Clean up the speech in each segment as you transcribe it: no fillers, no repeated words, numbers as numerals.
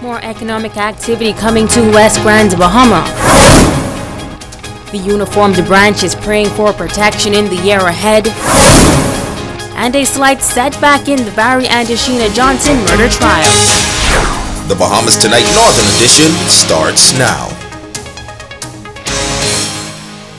More economic activity coming to West Grand, Bahama. The uniformed branch is praying for protection in the year ahead. And a slight setback in the Barry and Ashina Johnson murder trial. The Bahamas Tonight Northern Edition starts now.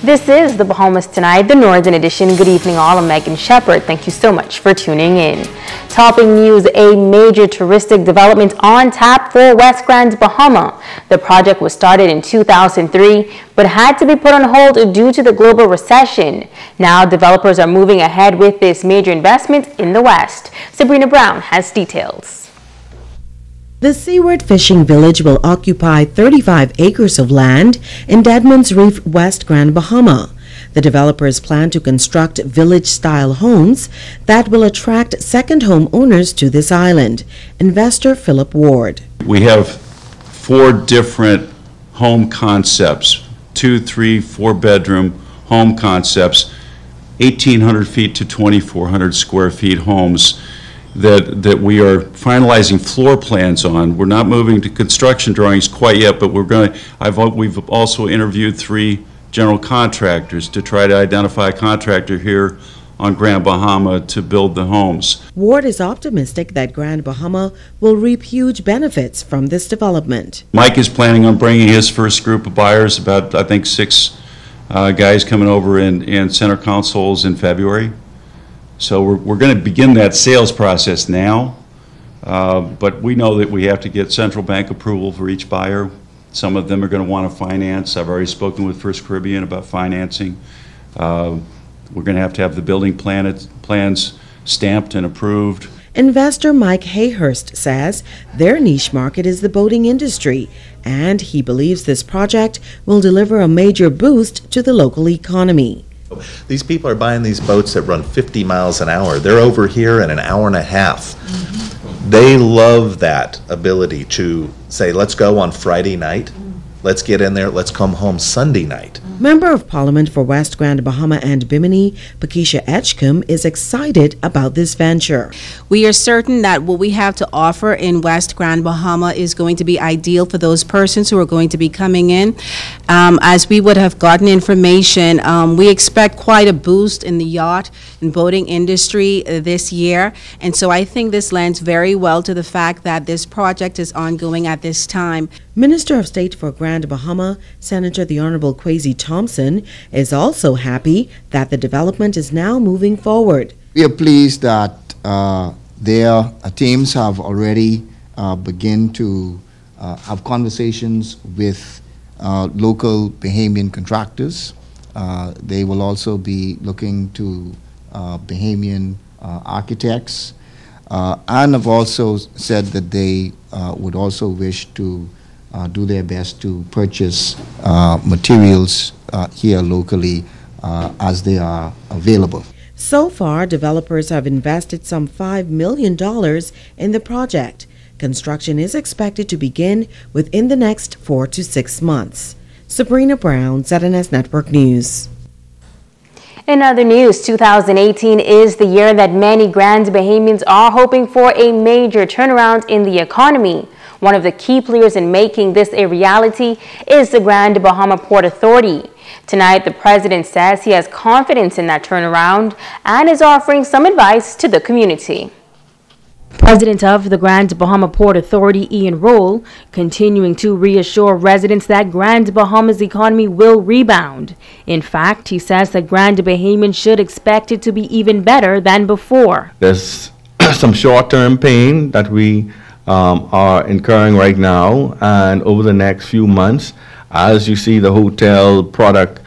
This is the Bahamas Tonight, the Northern Edition. Good evening all, I'm Megan Shepard. Thank you so much for tuning in. Topping news, a major touristic development on tap for West Grand, Bahama. The project was started in 2003, but had to be put on hold due to the global recession. Now developers are moving ahead with this major investment in the West. Sabrina Brown has details. The Seaward Fishing Village will occupy 35 acres of land in Deadman's Reef, West Grand, Bahama. The developers plan to construct village-style homes that will attract second home owners to this island. Investor Philip Ward. We have 4 different home concepts, 2, 3, 4 bedroom home concepts, 1,800 feet to 2,400 square feet homes that we are finalizing floor plans on. We're not moving to construction drawings quite yet, but we've also interviewed 3 general contractors to try to identify a contractor here on Grand Bahama to build the homes. Ward is optimistic that Grand Bahama will reap huge benefits from this development. Mike is planning on bringing his first group of buyers, about I think 6 guys coming over in center consoles in February. So we're going to begin that sales process now, but we know that we have to get central bank approval for each buyer. Some of them are going to want to finance. I've already spoken with First Caribbean about financing. We're going to have the building plans stamped and approved. Investor Mike Hayhurst says their niche market is the boating industry, and he believes this project will deliver a major boost to the local economy. These people are buying these boats that run 50 miles an hour. They're over here in an hour and a half. They love that ability to say, let's go on Friday night, let's get in there, let's come home Sunday night. Member of Parliament for West Grand, Bahama and Bimini, Pakisha Etchcombe, is excited about this venture. We are certain that what we have to offer in West Grand, Bahama is going to be ideal for those persons who are going to be coming in. As we would have gotten information, we expect quite a boost in the yacht and boating industry this year. And so I think this lends very well to the fact that this project is ongoing at this time. Minister of State for Grand Bahama, Senator the Honorable Kwesi Thompson, is also happy that the development is now moving forward. We are pleased that their teams have already begun to have conversations with local Bahamian contractors. They will also be looking to Bahamian architects, and have also said that they would also wish to do their best to purchase materials here locally as they are available. So far, developers have invested some $5 million in the project. Construction is expected to begin within the next 4 to 6 months. Sabrina Brown, ZNS Network News. In other news, 2018 is the year that many Grand Bahamians are hoping for a major turnaround in the economy. One of the key players in making this a reality is the Grand Bahama Port Authority. Tonight, the president says he has confidence in that turnaround and is offering some advice to the community. President of the Grand Bahama Port Authority, Ian Roll, continuing to reassure residents that Grand Bahama's economy will rebound. In fact, he says that Grand Bahamians should expect it to be even better than before. There's some short-term pain that we are incurring right now, and over the next few months, as you see the hotel project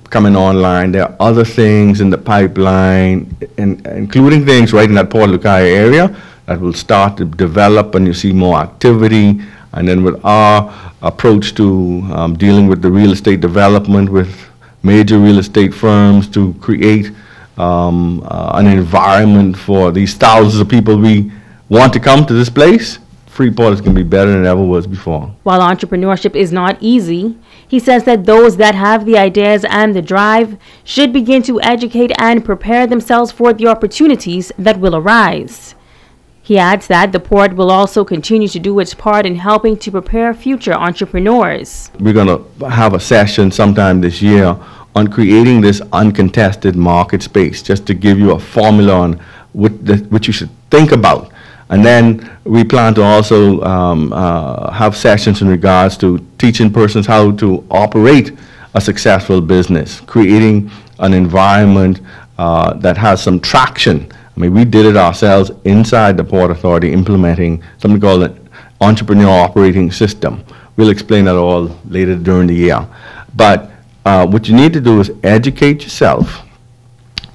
coming online, there are other things in the pipeline, including things right in that Port Lucaya area that will start to develop, and you see more activity. And then with our approach to dealing with the real estate development with major real estate firms to create an environment for these thousands of people we want to come to this place, Freeport is going to be better than it ever was before. While entrepreneurship is not easy, he says that those that have the ideas and the drive should begin to educate and prepare themselves for the opportunities that will arise. He adds that the port will also continue to do its part in helping to prepare future entrepreneurs. We're going to have a session sometime this year on creating this uncontested market space, just to give you a formula on what you should think about. And then we plan to also have sessions in regards to teaching persons how to operate a successful business, creating an environment that has some traction. I mean, we did it ourselves inside the Port Authority, implementing something called an entrepreneur operating system. We'll explain that all later during the year. But what you need to do is educate yourself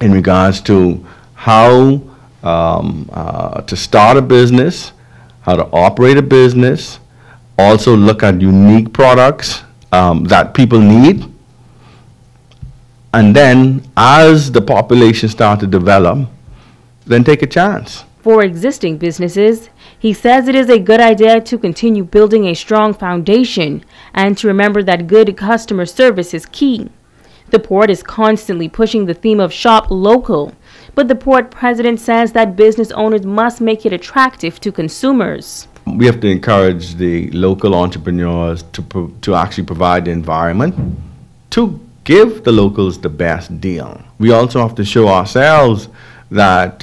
in regards to how to start a business, how to operate a business, also look at unique products that people need. And then as the population starts to develop, then take a chance. For existing businesses, he says it is a good idea to continue building a strong foundation and to remember that good customer service is key. The port is constantly pushing the theme of shop local, but the port president says that business owners must make it attractive to consumers. We have to encourage the local entrepreneurs to actually provide the environment to give the locals the best deal. We also have to show ourselves that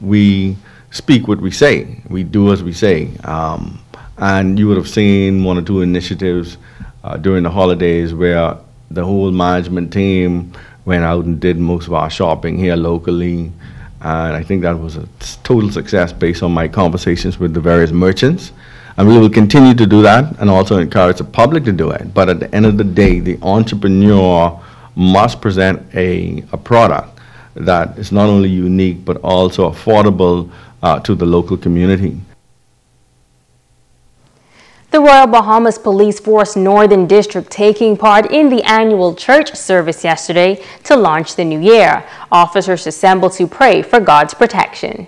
we speak what we say, we do as we say. And you would have seen one or two initiatives during the holidays where the whole management team went out and did most of our shopping here locally. And I think that was a total success based on my conversations with the various merchants. And we will continue to do that and also encourage the public to do it. But at the end of the day, the entrepreneur must present a product that is not only unique but also affordable to the local community. The Royal Bahamas Police Force Northern District taking part in the annual church service yesterday to launch the new year. Officers assembled to pray for God's protection.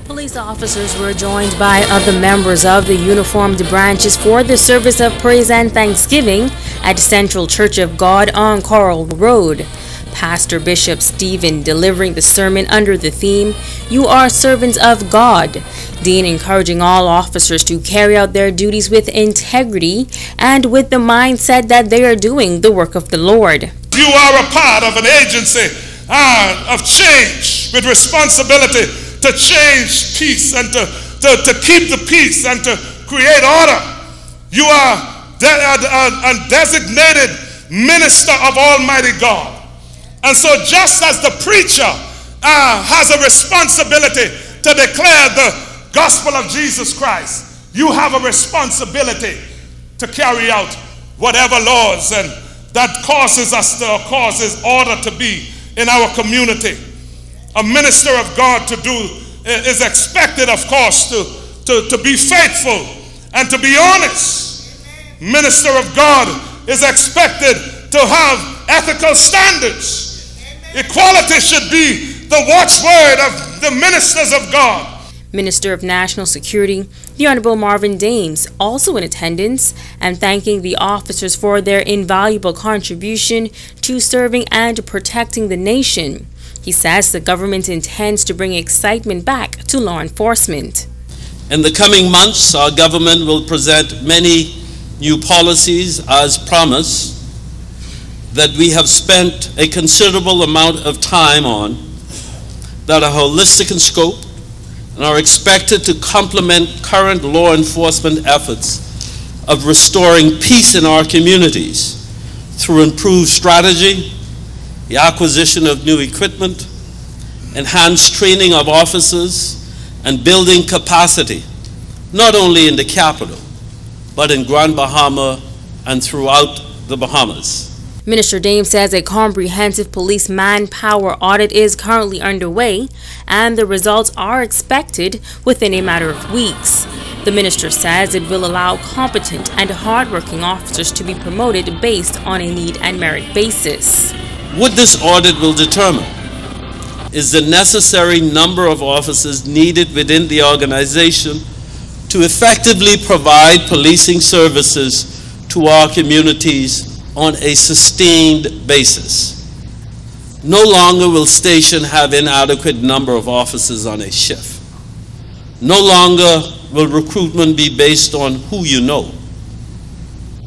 Police officers were joined by other members of the uniformed branches for the service of praise and thanksgiving at Central Church of God on Coral Road. Pastor Bishop Stephen delivering the sermon under the theme, "You are servants of God." Dean encouraging all officers to carry out their duties with integrity and with the mindset that they are doing the work of the Lord. You are a part of an agency of change with responsibility to change peace and to keep the peace and to create order. You are a designated minister of Almighty God. And so just as the preacher has a responsibility to declare the gospel of Jesus Christ, you have a responsibility to carry out whatever laws and that causes order to be in our community. A minister of God is expected, of course, to be faithful and to be honest. Minister of God is expected to have ethical standards. Equality should be the watchword of the ministers of God. Minister of National Security, the Honorable Marvin Dames, also in attendance and thanking the officers for their invaluable contribution to serving and protecting the nation. He says the government intends to bring excitement back to law enforcement. In the coming months, our government will present many new policies as promised that we have spent a considerable amount of time on, that are holistic in scope and are expected to complement current law enforcement efforts of restoring peace in our communities through improved strategy, the acquisition of new equipment, enhanced training of officers, and building capacity, not only in the capital, but in Grand Bahama and throughout the Bahamas. Minister Dame says a comprehensive police manpower audit is currently underway and the results are expected within a matter of weeks. The minister says it will allow competent and hardworking officers to be promoted based on a need and merit basis. What this audit will determine is the necessary number of officers needed within the organization to effectively provide policing services to our communities on a sustained basis. No longer will station have inadequate number of officers on a shift. No longer will recruitment be based on who you know,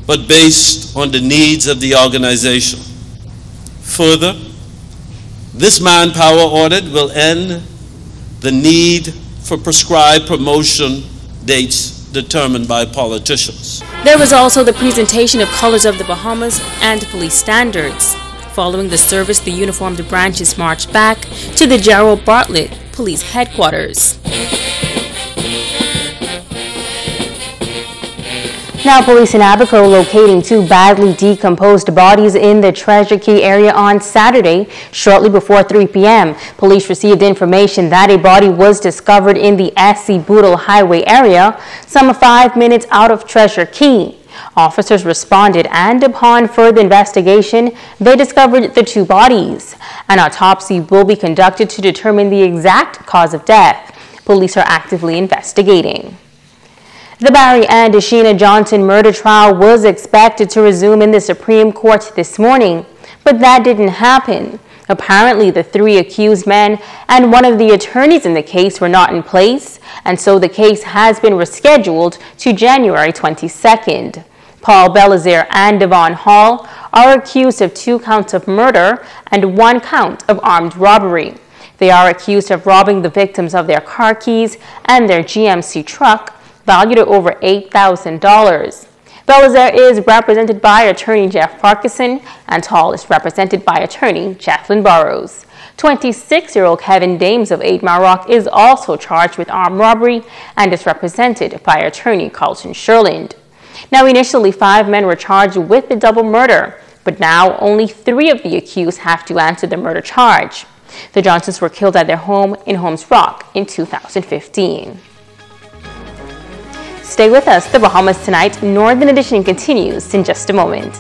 but based on the needs of the organization. Further, this manpower audit will end the need for prescribed promotion dates determined by politicians. There was also the presentation of colors of the Bahamas and police standards. Following the service, the uniformed branches marched back to the Gerald Bartlett Police Headquarters. Now, police in Abaco locating two badly decomposed bodies in the Treasure Key area on Saturday, shortly before 3 p.m. Police received information that a body was discovered in the SC Boodle Highway area, some 5 minutes out of Treasure Key. Officers responded, and upon further investigation, they discovered the two bodies. An autopsy will be conducted to determine the exact cause of death. Police are actively investigating. The Barry and Sheena Johnson murder trial was expected to resume in the Supreme Court this morning, but that didn't happen. Apparently, the three accused men and one of the attorneys in the case were not in place, and so the case has been rescheduled to January 22nd. Paul Belizaire and Devon Hall are accused of 2 counts of murder and 1 count of armed robbery. They are accused of robbing the victims of their car keys and their GMC truck, valued at over $8,000. Belizaire is represented by attorney Jeff Parkinson, and Hall is represented by attorney Jacqueline Burrows. 26-year-old Kevin Dames of 8 Mile Rock is also charged with armed robbery and is represented by attorney Carlton Sherland. Now, initially 5 men were charged with the double murder, but now only 3 of the accused have to answer the murder charge. The Johnsons were killed at their home in Holmes Rock in 2015. Stay with us. The Bahamas Tonight Northern Edition continues in just a moment.